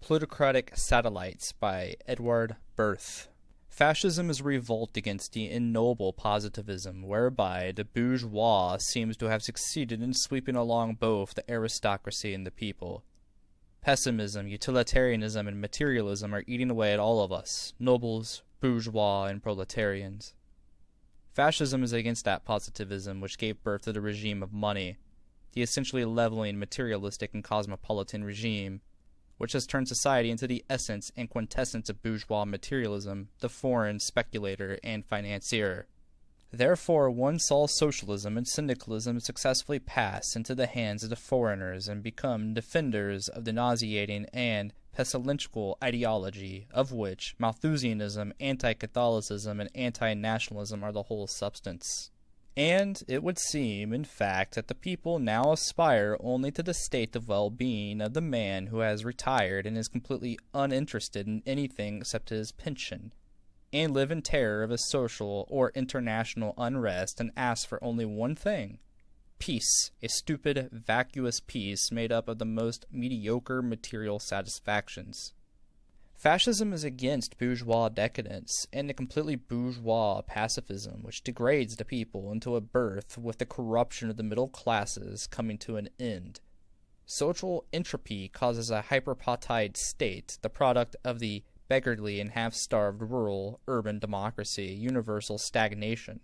Plutocratic Satellites by Edouard Berth. Fascism is a revolt against the ignoble positivism whereby the bourgeois seems to have succeeded in sweeping along both the aristocracy and the people. Pessimism, utilitarianism, and materialism are eating away at all of us, nobles, bourgeois, and proletarians. Fascism is against that positivism which gave birth to the regime of money, the essentially leveling, materialistic, and cosmopolitan regime, which has turned society into the essence and quintessence of bourgeois materialism, the foreign speculator and financier. Therefore, one saw socialism and syndicalism successfully pass into the hands of the foreigners and become defenders of the nauseating and pestilential ideology of which Malthusianism, anti-Catholicism, and anti-nationalism are the whole substance. And it would seem, in fact, that the people now aspire only to the state of well-being of the man who has retired and is completely uninterested in anything except his pension, and live in terror of a social or international unrest and ask for only one thing: peace, a stupid, vacuous peace made up of the most mediocre material satisfactions. Fascism is against bourgeois decadence and the completely bourgeois pacifism which degrades the people into a birth with the corruption of the middle classes coming to an end. Social entropy causes a hyperpotide state, the product of the beggarly and half-starved rural urban democracy, universal stagnation,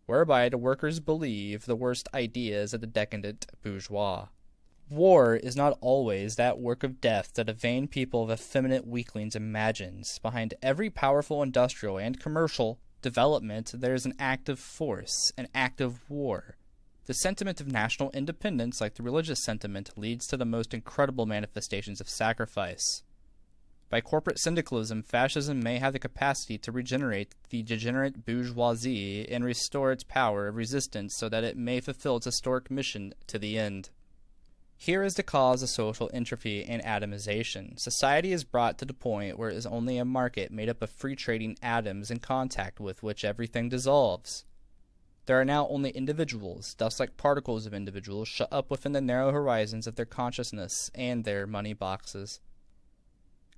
whereby the workers believe the worst ideas of the decadent bourgeois. War is not always that work of death that a vain people of effeminate weaklings imagines. Behind every powerful industrial and commercial development there is an active force, an active war. The sentiment of national independence, like the religious sentiment, leads to the most incredible manifestations of sacrifice. By corporate syndicalism, fascism may have the capacity to regenerate the degenerate bourgeoisie and restore its power of resistance so that it may fulfill its historic mission to the end. Here is the cause of social entropy and atomization. Society is brought to the point where it is only a market made up of free-trading atoms in contact with which everything dissolves. There are now only individuals, dust-like particles of individuals, shut up within the narrow horizons of their consciousness and their money boxes.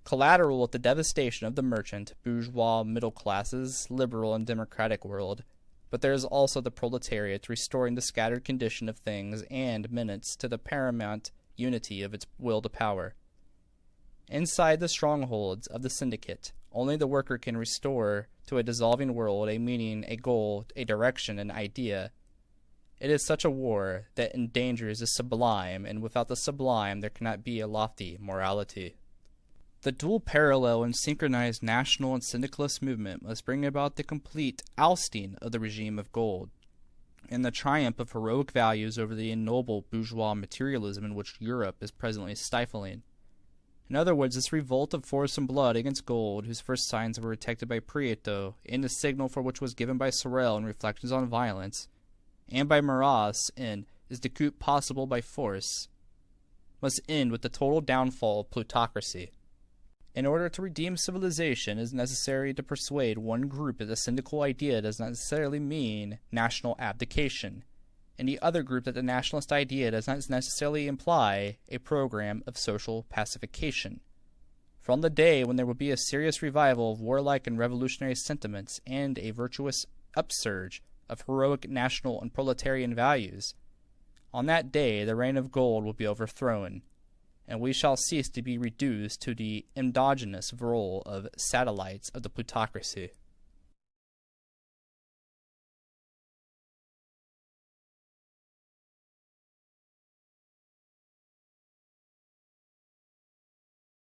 Collateral with the devastation of the merchant, bourgeois, middle classes, liberal, and democratic world, but there is also the proletariat restoring the scattered condition of things and minutes to the paramount unity of its will to power. Inside the strongholds of the syndicate, only the worker can restore to a dissolving world a meaning, a goal, a direction, an idea. It is such a war that endangers the sublime, and without the sublime there cannot be a lofty morality. The dual parallel and synchronized national and syndicalist movement must bring about the complete ousting of the regime of gold, and the triumph of heroic values over the ignoble bourgeois materialism in which Europe is presently stifling. In other words, this revolt of force and blood against gold, whose first signs were detected by Prieto, and the signal for which was given by Sorel in Reflections on Violence, and by Maras in Is the Coup Possible by Force, must end with the total downfall of plutocracy. In order to redeem civilization, it is necessary to persuade one group that the syndical idea does not necessarily mean national abdication, and the other group that the nationalist idea does not necessarily imply a program of social pacification. From the day when there will be a serious revival of warlike and revolutionary sentiments and a virtuous upsurge of heroic national and proletarian values, on that day the reign of gold will be overthrown, and we shall cease to be reduced to the endogenous role of satellites of the plutocracy.